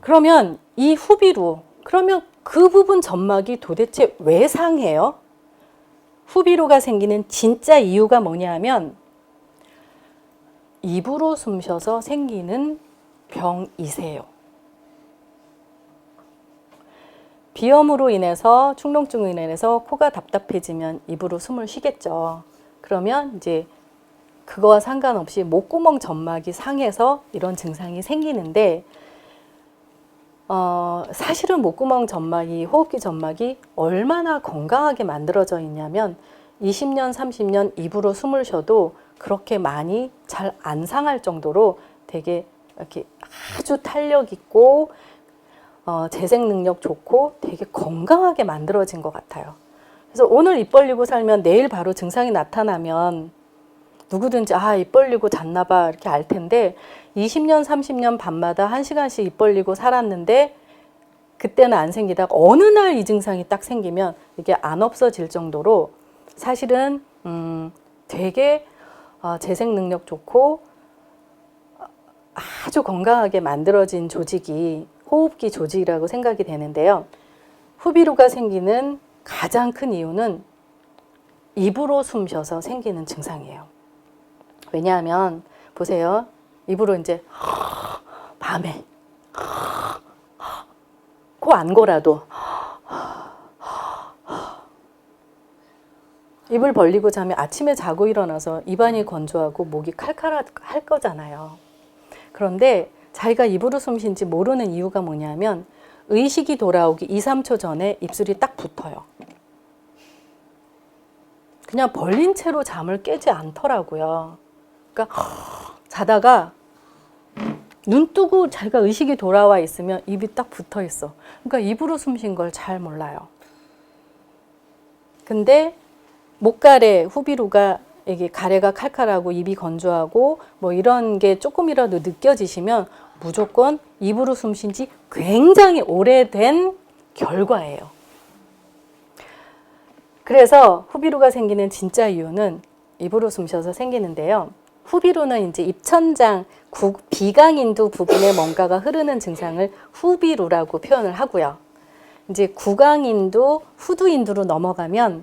그러면 이 후비루, 그러면 그 부분 점막이 도대체 왜 상해요? 후비루가 생기는 진짜 이유가 뭐냐면 입으로 숨 쉬어서 생기는 병이세요. 비염으로 인해서, 축농증으로 인해서 코가 답답해지면 입으로 숨을 쉬겠죠. 그러면 이제 그거와 상관없이 목구멍 점막이 상해서 이런 증상이 생기는데, 사실은 목구멍 점막이, 호흡기 점막이 얼마나 건강하게 만들어져 있냐면 20년, 30년 입으로 숨을 쉬어도 그렇게 많이 잘 안 상할 정도로 되게 이렇게 아주 탄력 있고 재생 능력 좋고 되게 건강하게 만들어진 것 같아요. 그래서 오늘 입 벌리고 살면 내일 바로 증상이 나타나면 누구든지 입 벌리고 잤나 봐 이렇게 알 텐데, 20년, 30년 밤마다 1시간씩 입 벌리고 살았는데 그때는 안 생기다가 어느 날 이 증상이 딱 생기면 이게 안 없어질 정도로 사실은 되게 재생 능력 좋고 아주 건강하게 만들어진 조직이 호흡기 조직이라고 생각이 되는데요. 후비루가 생기는 가장 큰 이유는 입으로 숨 쉬어서 생기는 증상이에요. 왜냐하면 보세요. 입으로 이제 밤에 코 안 골아도 입을 벌리고 자면 아침에 자고 일어나서 입안이 건조하고 목이 칼칼할 거잖아요. 그런데 자기가 입으로 숨 쉰지 모르는 이유가 뭐냐면 의식이 돌아오기 2, 3초 전에 입술이 딱 붙어요. 그냥 벌린 채로 잠을 깨지 않더라고요. 그러니까 자다가 눈 뜨고 자기가 의식이 돌아와 있으면 입이 딱 붙어 있어. 그러니까 입으로 숨 쉰 걸 잘 몰라요. 근데 목가래, 후비루가 이게 가래가 칼칼하고 입이 건조하고 뭐 이런 게 조금이라도 느껴지시면 무조건 입으로 숨 쉰 지 굉장히 오래된 결과예요. 그래서 후비루가 생기는 진짜 이유는 입으로 숨 쉬어서 생기는데요. 후비루는 이제 입천장 비강인두 부분에 뭔가가 흐르는 증상을 후비루라고 표현을 하고요. 이제 구강인두, 후두인두로 넘어가면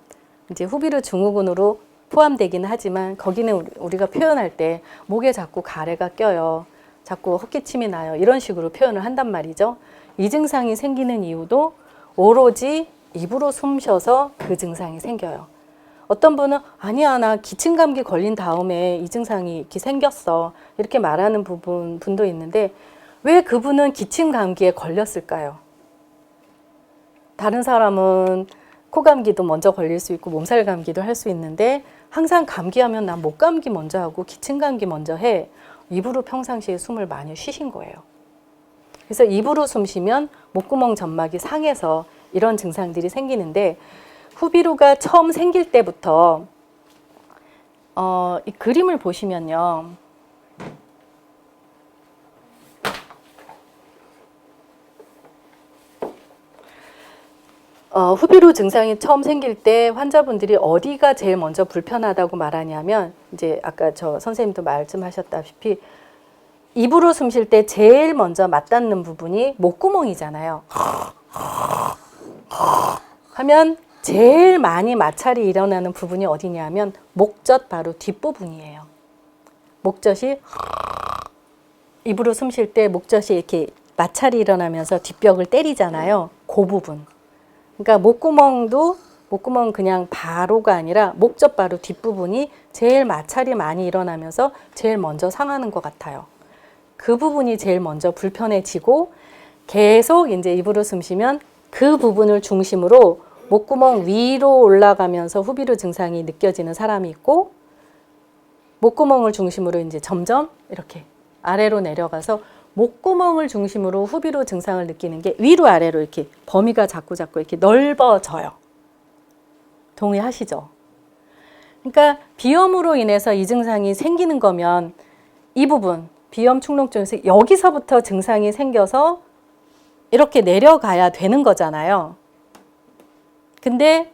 이제 후비루 증후군으로 포함되기는 하지만 거기는 우리가 표현할 때 목에 자꾸 가래가 껴요. 자꾸 헛기침이 나요. 이런 식으로 표현을 한단 말이죠. 이 증상이 생기는 이유도 오로지 입으로 숨 쉬어서 그 증상이 생겨요. 어떤 분은 아니야 나 기침감기 걸린 다음에 이 증상이 이렇게 생겼어 이렇게 말하는 분도 있는데 왜 그분은 기침감기에 걸렸을까요? 다른 사람은 코감기도 먼저 걸릴 수 있고 몸살 감기도 할 수 있는데 항상 감기하면 난 목감기 먼저 하고 기침감기 먼저 해. 입으로 평상시에 숨을 많이 쉬신 거예요. 그래서 입으로 숨 쉬면 목구멍 점막이 상해서 이런 증상들이 생기는데 후비루가 처음 생길 때부터 이 그림을 보시면요. 후비루 증상이 처음 생길 때 환자분들이 어디가 제일 먼저 불편하다고 말하냐면 이제 아까 저 선생님도 말씀하셨다시피 입으로 숨 쉴 때 제일 먼저 맞닿는 부분이 목구멍이잖아요. 하면 제일 많이 마찰이 일어나는 부분이 어디냐면 목젖 바로 뒷부분이에요. 목젖이 입으로 숨 쉴 때 목젖이 이렇게 마찰이 일어나면서 뒷벽을 때리잖아요. 그 부분. 그러니까 목구멍 그냥 바로가 아니라 목젖 바로 뒷부분이 제일 마찰이 많이 일어나면서 제일 먼저 상하는 것 같아요. 그 부분이 제일 먼저 불편해지고 계속 이제 입으로 숨 쉬면 그 부분을 중심으로 목구멍 위로 올라가면서 후비루 증상이 느껴지는 사람이 있고 목구멍을 중심으로 이제 점점 이렇게 아래로 내려가서 목구멍을 중심으로 후비루 증상을 느끼는 게 위로 아래로 이렇게 범위가 자꾸 이렇게 넓어져요. 동의하시죠? 그러니까 비염으로 인해서 이 증상이 생기는 거면 이 부분, 비염 축농증에서 여기서부터 증상이 생겨서 이렇게 내려가야 되는 거잖아요. 근데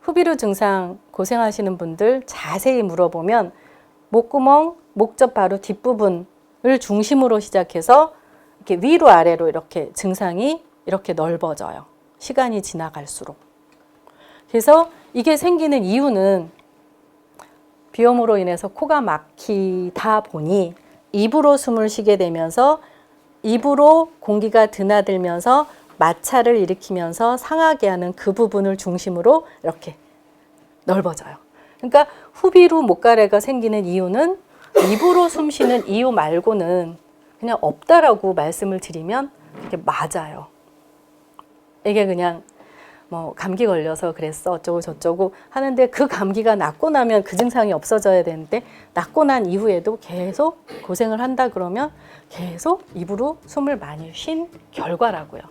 후비루 증상 고생하시는 분들 자세히 물어보면 목구멍, 목젖 바로 뒷부분을 중심으로 시작해서 이렇게 위로 아래로 이렇게 증상이 이렇게 넓어져요. 시간이 지나갈수록. 그래서 이게 생기는 이유는 비염으로 인해서 코가 막히다 보니 입으로 숨을 쉬게 되면서 입으로 공기가 드나들면서 마찰을 일으키면서 상하게 하는 그 부분을 중심으로 이렇게 넓어져요. 그러니까 후비루 목가래가 생기는 이유는 입으로 숨 쉬는 이유 말고는 그냥 없다라고 말씀을 드리면 이게 맞아요. 이게 그냥 뭐 감기 걸려서 그랬어 어쩌고 저쩌고 하는데 그 감기가 낫고 나면 그 증상이 없어져야 되는데 낫고 난 이후에도 계속 고생을 한다 그러면 계속 입으로 숨을 많이 쉰 결과라고요.